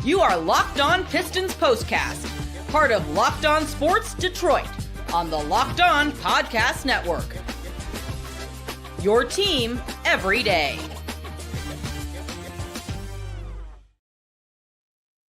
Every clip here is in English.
You are Locked On Pistons Postcast, part of Locked On Sports Detroit, on the Locked On Podcast Network. Your team every day.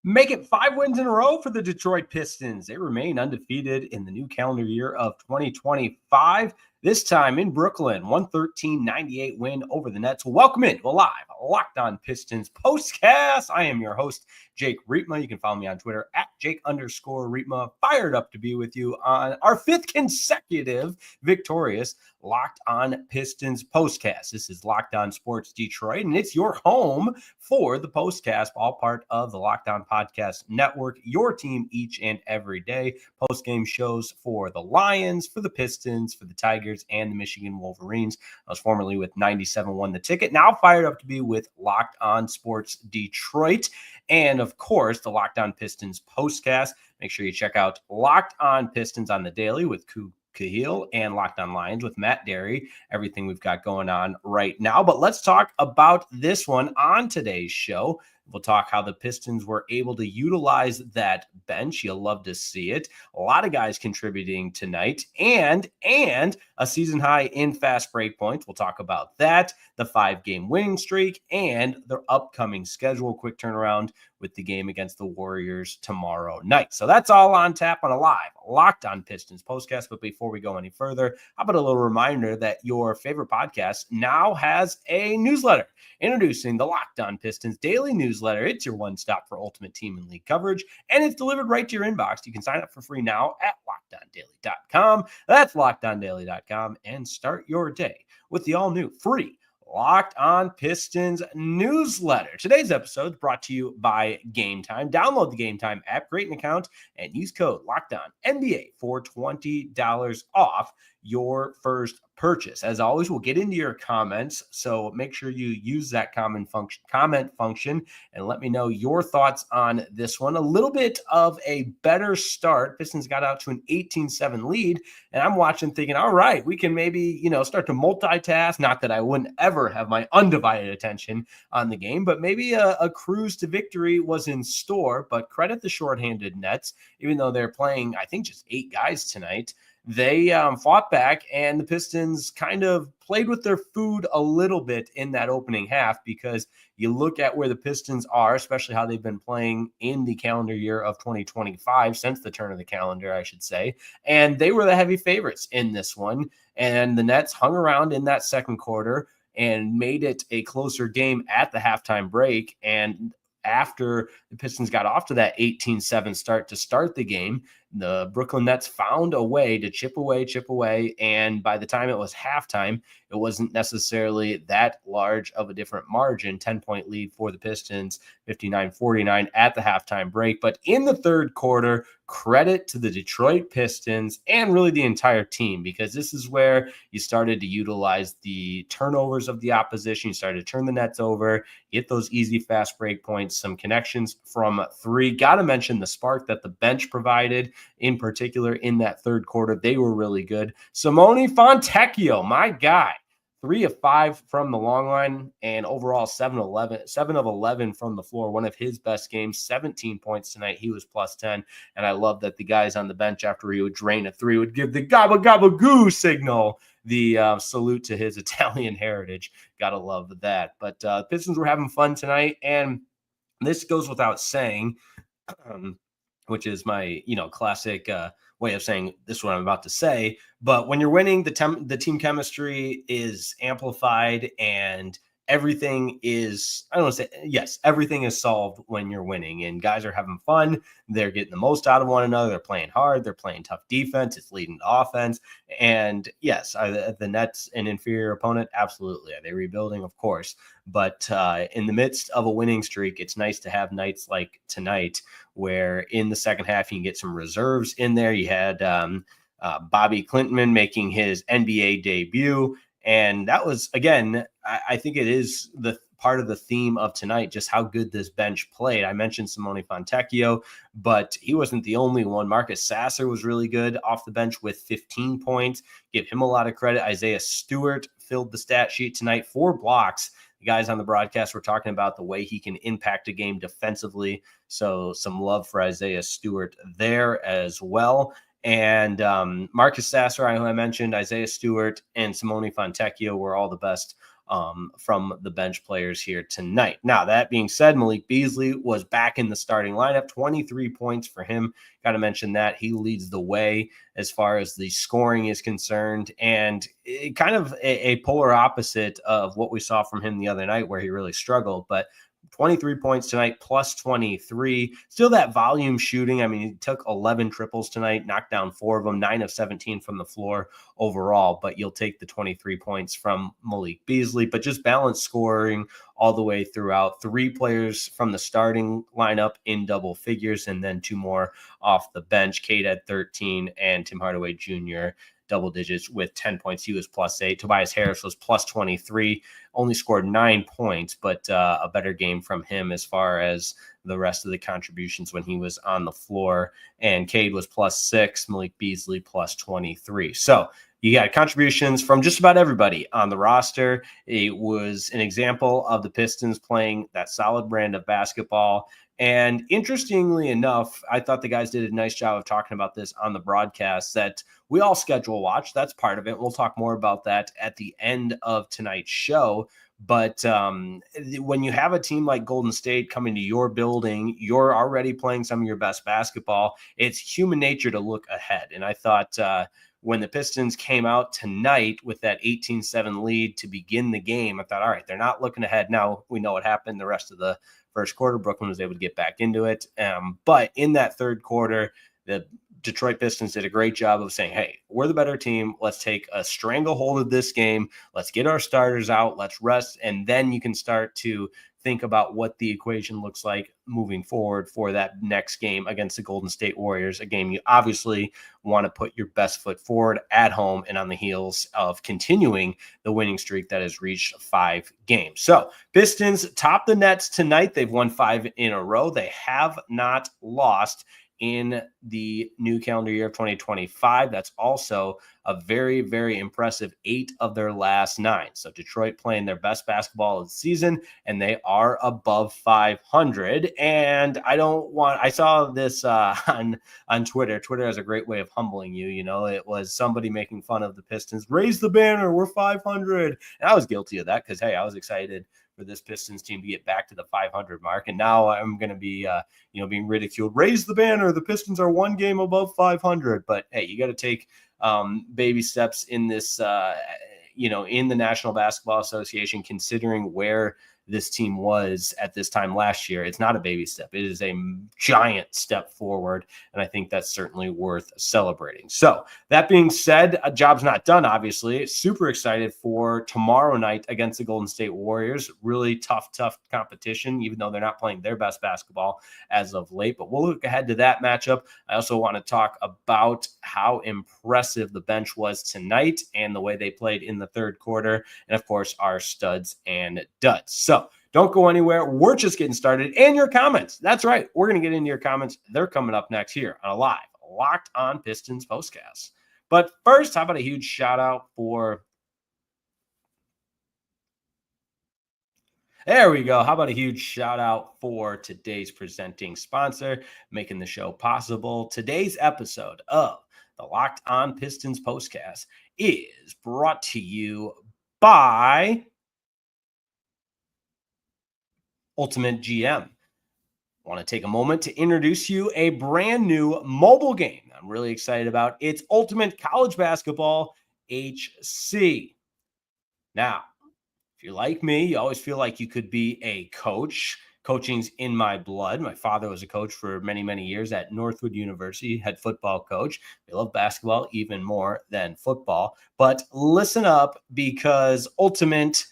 Make it 5 wins in a row for the Detroit Pistons. They remain undefeated in the new calendar year of 2025. This time in Brooklyn, 113-98 win over the Nets. Welcome in to a live Locked On Pistons postcast. I am your host, Jake Riepma. You can follow me on Twitter at Jake_Riepma. Fired up to be with you on our 5th consecutive victorious Locked On Pistons postcast. This is Locked On Sports Detroit, and it's your home for the postcast, all part of the Locked On Podcast Network, your team each and every day. Post-game shows for the Lions, for the Pistons, for the Tigers, and the Michigan Wolverines. I was formerly with 97.1 The Ticket, now fired up to be with Locked On Sports Detroit, and of course, the Locked On Pistons postcast. Make sure you check out Locked On Pistons on the daily with Cahill and Locked On Lions with Matt Derry. Everything we've got going on right now. But let's talk about this one on today's show. We'll talk how the Pistons were able to utilize that bench. You'll love to see it. A lot of guys contributing tonight and a season high in fast break points. We'll talk about that, the 5-game winning streak, and their upcoming schedule. Quick turnaround with the game against the Warriors tomorrow night. So that's all on tap on a live Locked On Pistons postcast. But before we go any further, how about a little reminder that your favorite podcast now has a newsletter. Introducing the Locked On Pistons daily newsletter. It's your one-stop for ultimate team and league coverage, and it's delivered right to your inbox. You can sign up for free now at LockedOnDaily.com. That's LockedOnDaily.com, and start your day with the all-new free Locked On Pistons newsletter. Today's episode is brought to you by Game Time. Download the Game Time app, create an account, and use code LOCKEDONNBA for $20 off your first purchase. As always, we'll get into your comments, so make sure you use that comment function and let me know your thoughts on this one. A little bit of a better start. Pistons got out to an 18-7 lead, and I'm watching thinking, all right, we can maybe, start to multitask. Not that I wouldn't ever have my undivided attention on the game, but maybe a cruise to victory was in store. But credit the shorthanded Nets, even though they're playing, I think, just 8 guys tonight. They fought back, and the Pistons kind of played with their food a little bit in that opening half, because you look at where the Pistons are, especially how they've been playing in the calendar year of 2025, since the turn of the calendar, I should say, and they were the heavy favorites in this one, and the Nets hung around in that second quarter and made it a closer game at the halftime break. And after the Pistons got off to that 18-7 start to start the game, the Brooklyn Nets found a way to chip away, and by the time it was halftime, it wasn't necessarily that large of a different margin. 10-point lead for the Pistons, 59-49 at the halftime break. But in the third quarter, credit to the Detroit Pistons and really the entire team, because this is where you started to utilize the turnovers of the opposition. You started to turn the Nets over, get those easy fast break points, some connections from three. Got to mention the spark that the bench provided, in particular in that third quarter. They were really good. Simone Fontecchio, my guy, 3 of 5 from the long line, and overall 7 of 11 from the floor. One of his best games, 17 points tonight. He was plus 10. And I love that the guys on the bench, after he would drain a 3, would give the gabba gabba goo signal, the salute to his Italian heritage. Gotta love that. But Pistons were having fun tonight, and this goes without saying, which is my classic way of saying this is what I'm about to say. But when you're winning, the team chemistry is amplified, and everything is, I don't want to say, yes, everything is solved when you're winning, and guys are having fun. They're getting the most out of one another. They're playing hard. They're playing tough defense. It's leading to offense. And yes, are the Nets an inferior opponent? Absolutely. Are they rebuilding? Of course. But in the midst of a winning streak, it's nice to have nights like tonight, where in the second half you can get some reserves in there. You had Bobby Clinton making his NBA debut. And that was, again, I think it is the part of the theme of tonight, just how good this bench played. I mentioned Simone Fontecchio, but he wasn't the only one. Marcus Sasser was really good off the bench with 15 points. Give him a lot of credit. Isaiah Stewart filled the stat sheet tonight, 4 blocks. the guys on the broadcast were talking about the way he can impact a game defensively. So some love for Isaiah Stewart there as well. And Marcus Sasser, who I mentioned, Isaiah Stewart, and Simone Fontecchio were all the best from the bench players here tonight. Now, that being said, Malik Beasley was back in the starting lineup, 23 points for him. Got to mention that he leads the way as far as the scoring is concerned, and kind of a polar opposite of what we saw from him the other night where he really struggled. But 23 points tonight, plus 23. Still that volume shooting. I mean, he took 11 triples tonight, knocked down 4 of them, 9 of 17 from the floor overall. But you'll take the 23 points from Malik Beasley. But just balanced scoring all the way throughout. 3 players from the starting lineup in double figures, and then 2 more off the bench. Cade had 13, and Tim Hardaway Jr. double digits with 10 points. He was plus 8. Tobias Harris was plus 23, only scored 9 points, but a better game from him as far as the rest of the contributions when he was on the floor. And Cade was plus 6, Malik Beasley plus 23. So you got contributions from just about everybody on the roster. It was an example of the Pistons playing that solid brand of basketball. And interestingly enough, I thought the guys did a nice job of talking about this on the broadcast, that we all schedule watch. That's part of it. We'll talk more about that at the end of tonight's show. But when you have a team like Golden State coming to your building, you're already playing some of your best basketball. It's human nature to look ahead. And I thought when the Pistons came out tonight with that 18-7 lead to begin the game, I thought, all right, they're not looking ahead. Now we know what happened the rest of the first quarter. Brooklyn was able to get back into it. But in that third quarter, the Detroit Pistons did a great job of saying, hey, we're the better team. Let's take a stranglehold of this game. Let's get our starters out. Let's rest. And then you can start to think about what the equation looks like moving forward for that next game against the Golden State Warriors, a game you obviously want to put your best foot forward at home and on the heels of continuing the winning streak that has reached 5 games. So Pistons top the Nets tonight. They've won 5 in a row. They have not lost in the new calendar year of 2025. That's also a very, very impressive 8 of their last 9. So Detroit playing their best basketball of the season, and they are above 500. And I saw this on Twitter. Twitter has a great way of humbling you. You know, it was somebody making fun of the Pistons. Raise the banner, we're 500. And I was guilty of that because, hey, I was excited for this Pistons team to get back to the 500 mark. And now I'm going to be, being ridiculed. Raise the banner. The Pistons are 1 game above 500. But hey, you got to take baby steps in this, in the National Basketball Association, considering where this team was at this time last year. It's not a baby step. It is a giant step forward, and I think that's certainly worth celebrating. So that being said, a job's not done, obviously. Super excited for tomorrow night against the Golden State Warriors. Really tough competition, even though they're not playing their best basketball as of late. But we'll look ahead to that matchup. I also want to talk about how impressive the bench was tonight and the way they played in the third quarter. And, of course, our studs and duds. So don't go anywhere. We're just getting started. And your comments. That's right. We're going to get into your comments. They're coming up next here on a live Locked On Pistons postcast. But first, how about a huge shout out for... There we go. How about a huge shout out for today's presenting sponsor, making the show possible. Today's episode of the Locked On Pistons postcast is brought to you by Ultimate GM. I want to take a moment to introduce you a brand new mobile game I'm really excited about. It's Ultimate College Basketball HC. Now, if you're like me, you always feel like you could be a coach. Coaching's in my blood. My father was a coach for many, many years at Northwood University, head football coach. I love basketball even more than football. But listen up, because Ultimate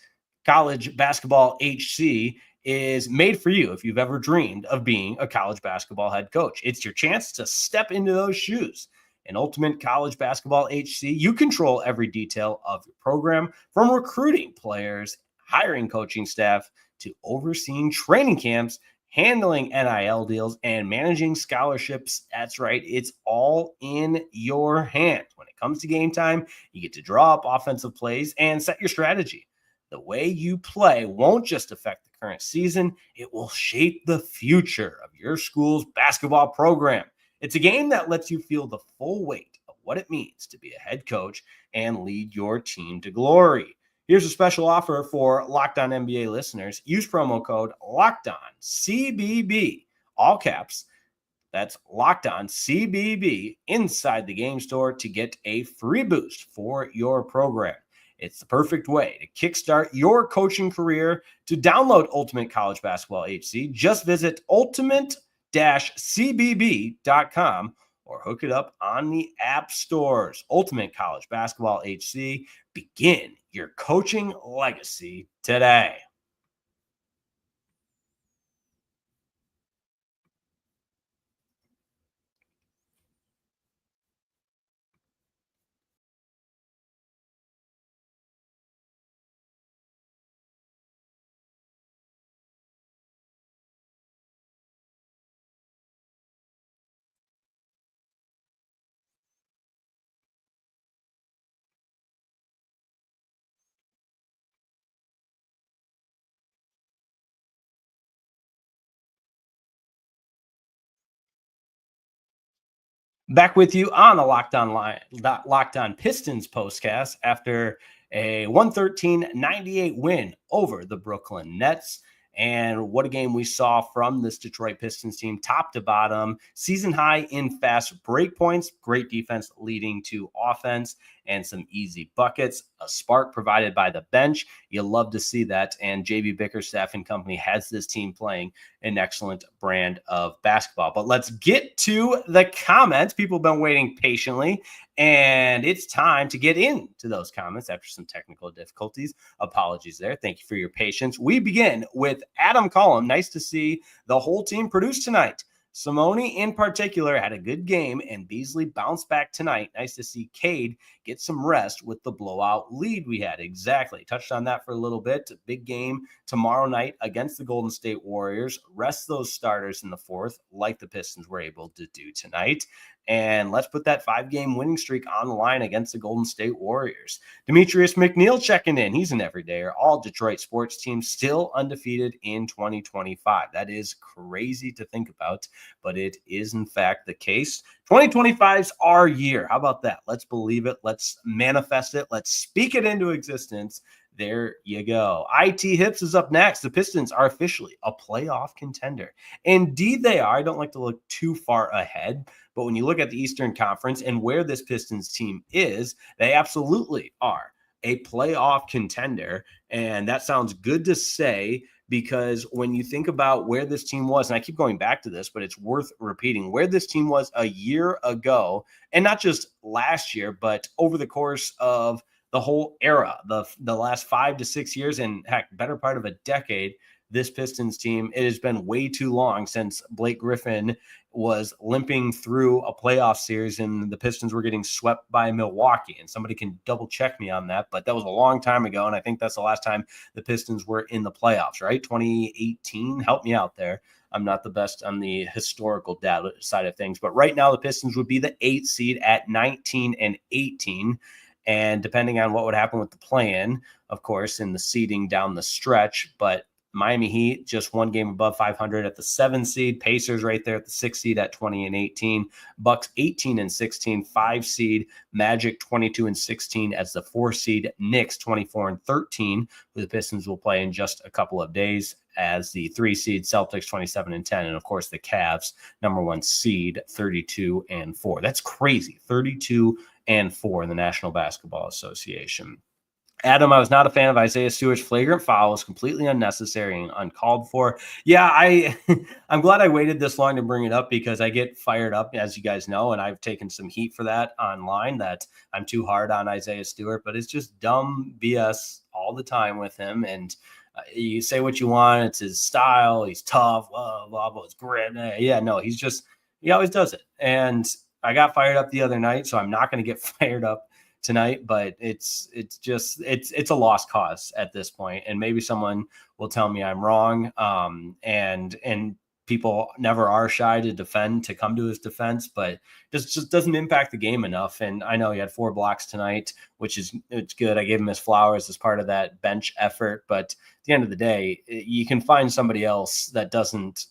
College Basketball HC is made for you if you've ever dreamed of being a college basketball head coach. It's your chance to step into those shoes. In Ultimate College Basketball HC, you control every detail of your program, from recruiting players, hiring coaching staff, to overseeing training camps, handling NIL deals, and managing scholarships. That's right. It's all in your hands. When it comes to game time, you get to draw up offensive plays and set your strategy. The way you play won't just affect the current season, it will shape the future of your school's basketball program. It's a game that lets you feel the full weight of what it means to be a head coach and lead your team to glory. Here's a special offer for Locked On NBA listeners. Use promo code LOCKEDONCBB, all caps. That's Locked On CBB inside the game store to get a free boost for your program. It's the perfect way to kickstart your coaching career. To download Ultimate College Basketball HC, just visit ultimate-cbb.com or hook it up on the app stores. Ultimate College Basketball HC. Begin your coaching legacy today. Back with you on the Locked On Pistons postcast after a 113-98 win over the Brooklyn Nets. And what a game we saw from this Detroit Pistons team, top to bottom, season high in fast break points, great defense leading to offense, and some easy buckets, a spark provided by the bench. You love to see that. And JB Bickerstaff and company has this team playing an excellent brand of basketball. But let's get to the comments. People have been waiting patiently, and it's time to get into those comments after some technical difficulties. Apologies there. Thank you for your patience. We begin with Adam Cullum. Nice to see the whole team produce tonight. Simone in particular had a good game, and Beasley bounced back tonight. Nice to see Cade get some rest with the blowout lead we had. Exactly. Touched on that for a little bit. A big game tomorrow night against the Golden State Warriors. Rest those starters in the fourth, like the Pistons were able to do tonight. And let's put that 5-game winning streak on the line against the Golden State Warriors. Demetrius McNeil checking in. He's an everydayer. All Detroit sports teams still undefeated in 2025. That is crazy to think about, but it is in fact the case. 2025's our year. How about that? Let's believe it. Let's manifest it. Let's speak it into existence. There you go. IT Hips is up next. The Pistons are officially a playoff contender. Indeed, they are. I don't like to look too far ahead, but when you look at the Eastern Conference and where this Pistons team is, they absolutely are a playoff contender. And that sounds good to say, because when you think about where this team was, and I keep going back to this, but it's worth repeating, where this team was a year ago, and not just last year, but over the course of the whole era, the last 5 to 6 years, and heck, better part of a decade, this Pistons team, it has been way too long since Blake Griffin was limping through a playoff series and the Pistons were getting swept by Milwaukee. And somebody can double check me on that, but that was a long time ago. And I think that's the last time the Pistons were in the playoffs, right? 2018. Help me out there. I'm not the best on the historical data side of things, but right now the Pistons would be the 8th seed at 19-18. And depending on what would happen with the play-in, of course, in the seeding down the stretch, but Miami Heat just one game above 500 at the 7th seed. Pacers right there at the 6th seed at 20-18. Bucks 18-16, 5 seed. Magic 22-16 as the 4 seed. Knicks 24-13, who the Pistons will play in just a couple of days as the 3 seed. Celtics 27-10, and of course the Cavs number 1 seed 32-4. That's crazy. 32-4 in the National Basketball Association. Adam, I was not a fan of Isaiah Stewart's flagrant foul. It was completely unnecessary and uncalled for. Yeah, I'm glad I waited this long to bring it up, because I get fired up, as you guys know, and I've taken some heat for that online, that I'm too hard on Isaiah Stewart, but it's just dumb BS all the time with him. And you say what you want. It's his style. He's tough. Blah, blah, blah. It's grit. Yeah, no, he always does it. And I got fired up the other night, so I'm not going to get fired up tonight, but it's a lost cause at this point, and maybe someone will tell me I'm wrong. And people never are shy to come to his defense, but just doesn't impact the game enough. And I know he had 4 blocks tonight, it's good. I gave him his flowers as part of that bench effort. But at the end of the day, you can find somebody else that doesn't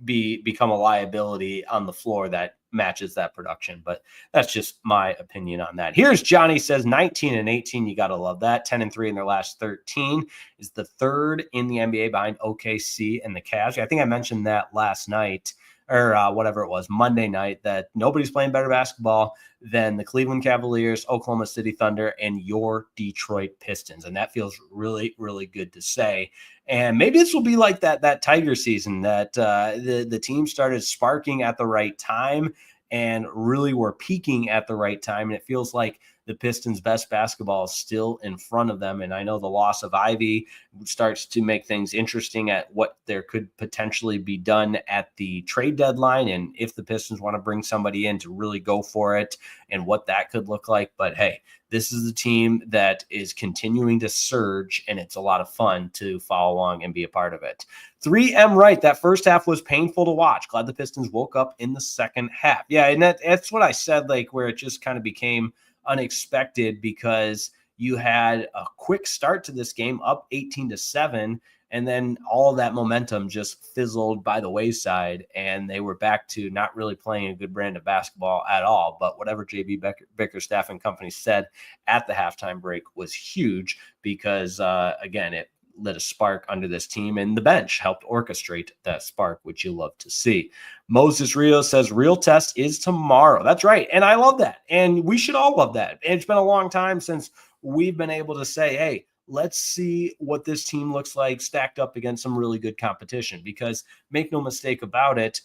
become a liability on the floor that matches that production. But that's just my opinion on that. Here's Johnny says 19 and 18. You got to love that. 10 and 3 in their last 13 is the third in the NBA behind OKC and the Cavs. I think I mentioned that last night or whatever it was, Monday night, that nobody's playing better basketball than the Cleveland Cavaliers, Oklahoma City Thunder, and your Detroit Pistons. And that feels really, really good to say. And maybe this will be like that Tiger season that the team started sparking at the right time and really were peaking at the right time. And it feels like the Pistons' best basketball is still in front of them. And I know the loss of Ivy starts to make things interesting at what there could potentially be done at the trade deadline. And if the Pistons want to bring somebody in to really go for it and what that could look like. But hey, this is the team that is continuing to surge, and it's a lot of fun to follow along and be a part of it. 3M right. That first half was painful to watch. Glad the Pistons woke up in the second half. Yeah, and that's what I said, like where it just kind of became unexpected because you had a quick start to this game up 18-7, and then all that momentum just fizzled by the wayside, and they were back to not really playing a good brand of basketball at all. But whatever JB Bickerstaff and company said at the halftime break was huge because, again, it lit a spark under this team, and the bench helped orchestrate that spark, which you love to see. Moses Rios says real test is tomorrow. That's right. And I love that. And we should all love that. It's been a long time since we've been able to say, hey, let's see what this team looks like stacked up against some really good competition, because make no mistake about it,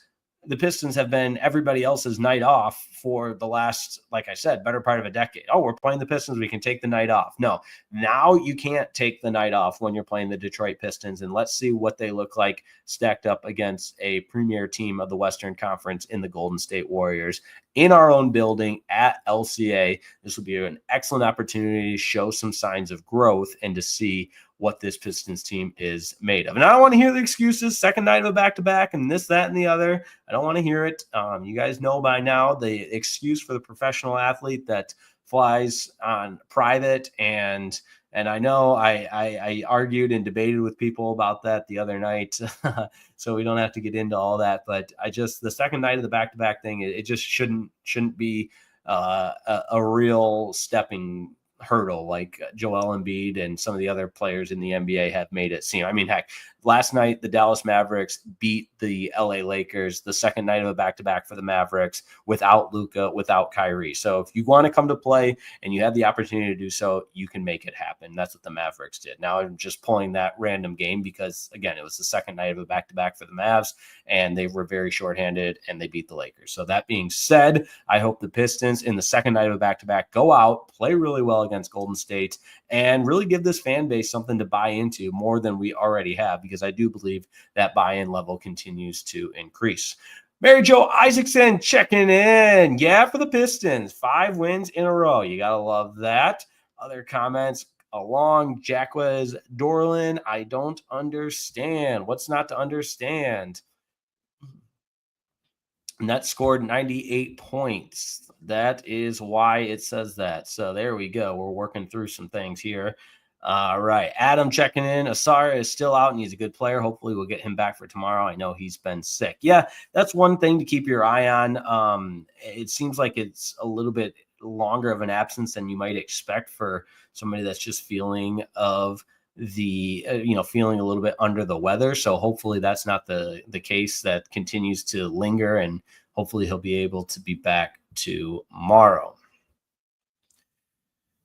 the Pistons have been everybody else's night off for the last, like I said, better part of a decade. Oh, we're playing the Pistons, we can take the night off. No, now you can't take the night off when you're playing the Detroit Pistons. And let's see what they look like stacked up against a premier team of the Western Conference in the Golden State Warriors in our own building at LCA. This will be an excellent opportunity to show some signs of growth and to see what this Pistons team is made of. And I don't want to hear the excuses, second night of a back-to-back and this, that, and the other. I don't want to hear it. You guys know by now the excuse for the professional athlete that flies on private. And I know I argued and debated with people about that the other night. So we don't have to get into all that. But the second night of the back-to-back thing, it just shouldn't be a real stepping hurdle like Joel Embiid and some of the other players in the NBA have made it seem. I mean, heck, last night the Dallas Mavericks beat the LA Lakers, the second night of a back-to-back for the Mavericks, without Luka, without Kyrie. So if you want to come to play and you have the opportunity to do so, you can make it happen. That's what the Mavericks did. Now I'm just pulling that random game because, again, it was the second night of a back-to-back for the Mavs, and they were very shorthanded, and they beat the Lakers. So that being said, I hope the Pistons in the second night of a back-to-back go out, play really well against Golden State, and really give this fan base something to buy into more than we already have, because I do believe that buy-in level continues to increase. Mary Jo Isaacson checking in. Yeah, for the Pistons, 5 wins in a row. You got to love that. Other comments along Jacquez Dorlin. I don't understand. What's not to understand? Net scored 98 points. That is why it says that. So there we go. We're working through some things here. All right. Adam checking in. Asar is still out, and he's a good player. Hopefully we'll get him back for tomorrow. I know he's been sick. Yeah, that's one thing to keep your eye on. It seems like it's a little bit longer of an absence than you might expect for somebody that's just feeling feeling a little bit under the weather. So hopefully that's not the case that continues to linger, and hopefully he'll be able to be back tomorrow.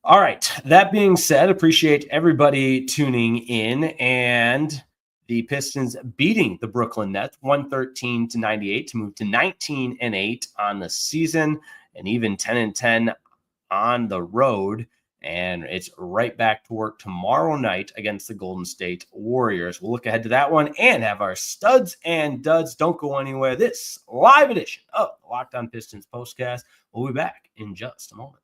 All right. That being said, appreciate everybody tuning in, and the Pistons beating the Brooklyn Nets 113-98 to move to 19-8 on the season, and even 10-10 on the road. And it's right back to work tomorrow night against the Golden State Warriors. We'll look ahead to that one and have our studs and duds. Don't go anywhere. This live edition of the Locked On Pistons Postcast will be back in just a moment.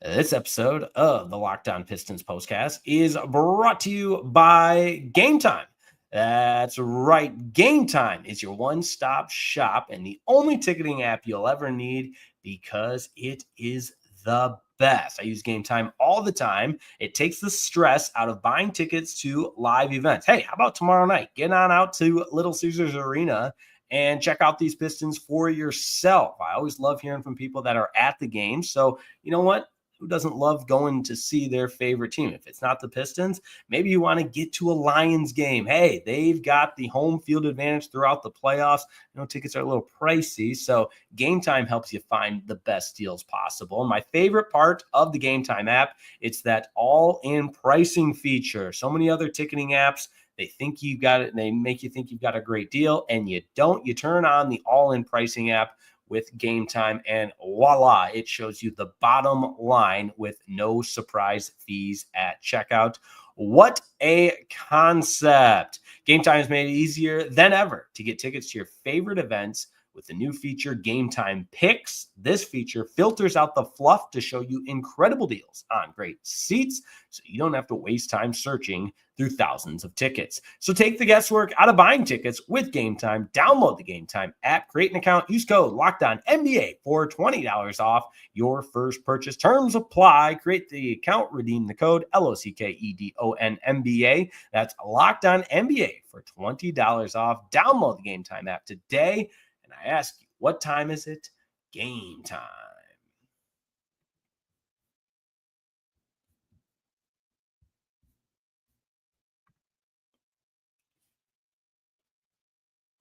This episode of the Locked On Pistons Postcast is brought to you by Game Time. That's right. Game Time is your one-stop shop and the only ticketing app you'll ever need because it is the best. I use Game Time all the time. It takes the stress out of buying tickets to live events. Hey, how about tomorrow night? Get on out to Little Caesars Arena and check out these Pistons for yourself. I always love hearing from people that are at the game. So, you know what? Who doesn't love going to see their favorite team? If it's not the Pistons, maybe you want to get to a Lions game. Hey, they've got the home field advantage throughout the playoffs. Tickets are a little pricey, so Game Time helps you find the best deals possible. And my favorite part of the Game Time app, it's that all-in pricing feature. So many other ticketing apps, they think you've got it, and they make you think you've got a great deal, and you don't. You turn on the all-in pricing app with Game Time, and voila, it shows you the bottom line with no surprise fees at checkout. What a concept. Game Time has made it easier than ever to get tickets to your favorite events with the new feature, Game Time Picks. This feature filters out the fluff to show you incredible deals on great seats, so you don't have to waste time searching through thousands of tickets. So take the guesswork out of buying tickets with Game Time. Download the Game Time app, create an account, use code LOCKEDONNBA for $20 off your first purchase. Terms apply. Create the account, redeem the code LOCKEDONNBA. That's LOCKEDONNBA for $20 off. Download the Game Time app today. And I ask you, what time is it? Game time.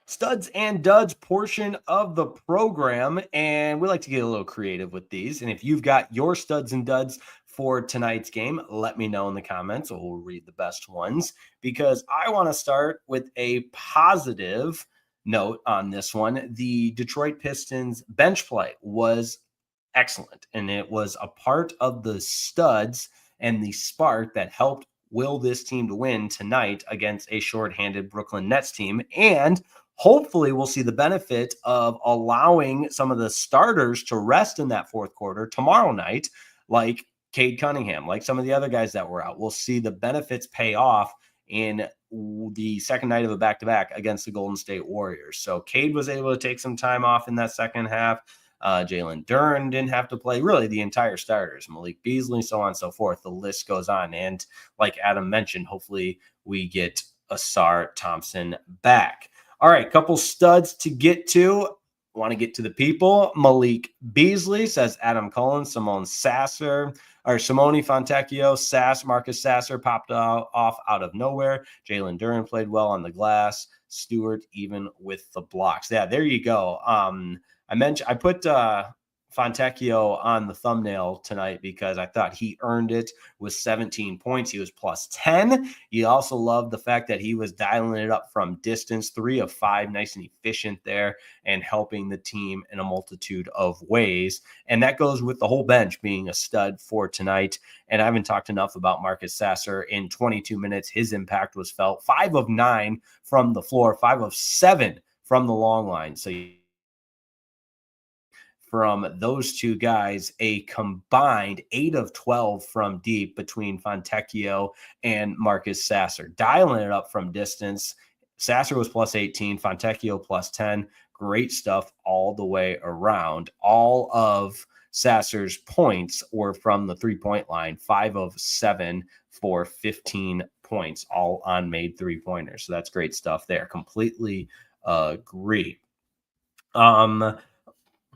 Studs and duds portion of the program, and we like to get a little creative with these. And if you've got your studs and duds for tonight's game, let me know in the comments. We'll read the best ones, because I want to start with a positive note on this one. The Detroit Pistons bench play was excellent, and it was a part of the studs and the spark that helped will this team to win tonight against a shorthanded Brooklyn Nets team. And hopefully we'll see the benefit of allowing some of the starters to rest in that fourth quarter tomorrow night, like Cade Cunningham, like some of the other guys that were out. We'll see the benefits pay off in the second night of a back-to-back against the Golden State Warriors. So Cade was able to take some time off in that second half. Jalen Duren didn't have to play, really the entire starters, Malik Beasley, so on and so forth. The list goes on. And like Adam mentioned, hopefully we get Asar Thompson back. All right, couple studs to get to. Want to get to the people. Malik Beasley, says Adam Cullen. Simone Fontecchio, Marcus Sasser popped off out of nowhere. Jalen Duren played well on the glass. Stewart even with the blocks. Yeah, there you go. I put Fontecchio on the thumbnail tonight because I thought he earned it with 17 points. He was plus 10. You also loved the fact that he was dialing it up from distance, 3 of 5, nice and efficient there, and helping the team in a multitude of ways. And that goes with the whole bench being a stud for tonight. And I haven't talked enough about Marcus Sasser. In 22 minutes, his impact was felt. 5 of 9 from the floor, 5 of 7 from the long line. So from those two guys, a combined 8 of 12 from deep between Fontecchio and Marcus Sasser. Dialing it up from distance, Sasser was plus 18, Fontecchio plus 10. Great stuff all the way around. All of Sasser's points were from the three-point line, 5 of 7 for 15 points, all on made three-pointers. So that's great stuff there. Completely agree.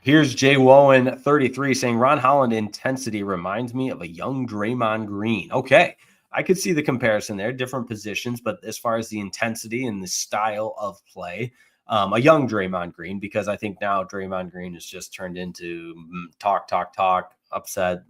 Here's Jay Wowen, 33, saying Ron Holland intensity reminds me of a young Draymond Green. Okay, I could see the comparison there, different positions, but as far as the intensity and the style of play, a young Draymond Green, because I think now Draymond Green has just turned into talk, upset,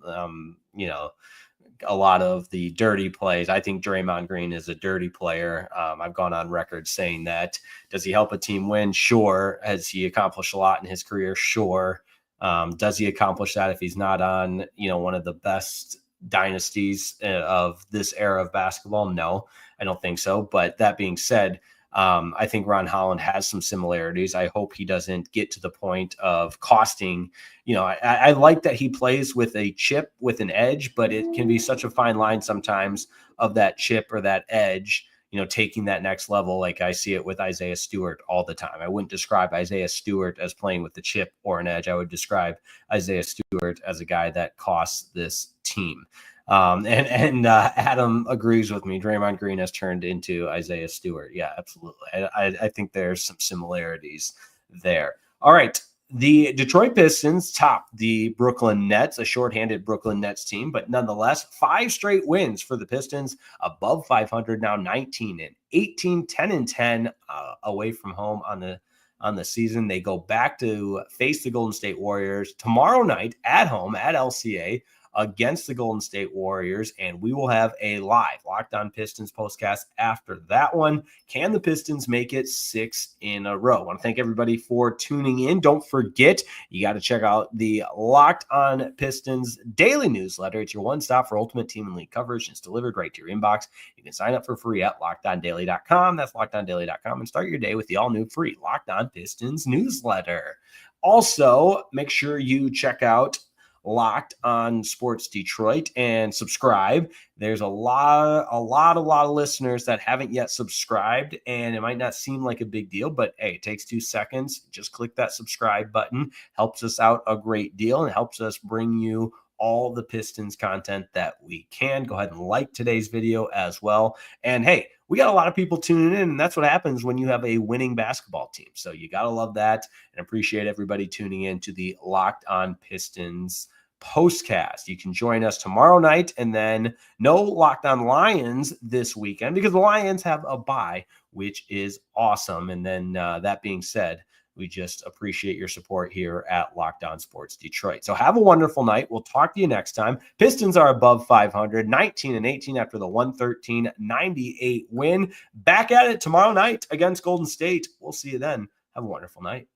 a lot of the dirty plays. I think Draymond Green is a dirty player. I've gone on record saying that. Does he help a team win? Sure. Has he accomplished a lot in his career? Sure. Does he accomplish that if he's not on, one of the best dynasties of this era of basketball? No, I don't think so. But that being said, I think Ron Holland has some similarities. I hope he doesn't get to the point of costing. I like that he plays with a chip with an edge, but it can be such a fine line sometimes of that chip or that edge, taking that next level. Like I see it with Isaiah Stewart all the time. I wouldn't describe Isaiah Stewart as playing with the chip or an edge. I would describe Isaiah Stewart as a guy that costs this team. And Adam agrees with me. Draymond Green has turned into Isaiah Stewart. Yeah, absolutely. I think there's some similarities there. All right. The Detroit Pistons top the Brooklyn Nets, a shorthanded Brooklyn Nets team, but nonetheless, 5 straight wins for the Pistons, above 500, now 19-18, 10-10 away from home on the season. They go back to face the Golden State Warriors tomorrow night at home at LCA against the Golden State Warriors, and we will have a live Locked On Pistons postcast after that one. Can the Pistons make it 6 in a row? I want to thank everybody for tuning in. Don't forget, you got to check out the Locked On Pistons daily newsletter. It's your one stop for ultimate team and league coverage. It's delivered right to your inbox. You can sign up for free at LockedOnDaily.com. That's LockedOnDaily.com, and start your day with the all-new free Locked On Pistons newsletter. Also, make sure you check out Locked On Sports Detroit and subscribe. There's a lot of listeners that haven't yet subscribed, and it might not seem like a big deal, but hey, it takes 2 seconds. Just click that subscribe button. Helps us out a great deal and helps us bring you all the Pistons content that we can. Go ahead and like today's video as well. And hey, we got a lot of people tuning in, and that's what happens when you have a winning basketball team. So you got to love that and appreciate everybody tuning in to the Locked On Pistons postcast. You can join us tomorrow night, and then no Locked On Lions this weekend because the Lions have a bye, which is awesome. And then that being said, we just appreciate your support here at Locked On Sports Detroit. So have a wonderful night. We'll talk to you next time. Pistons are above 500, 19-18 after the 113-98 win. Back at it tomorrow night against Golden State. We'll see you then. Have a wonderful night.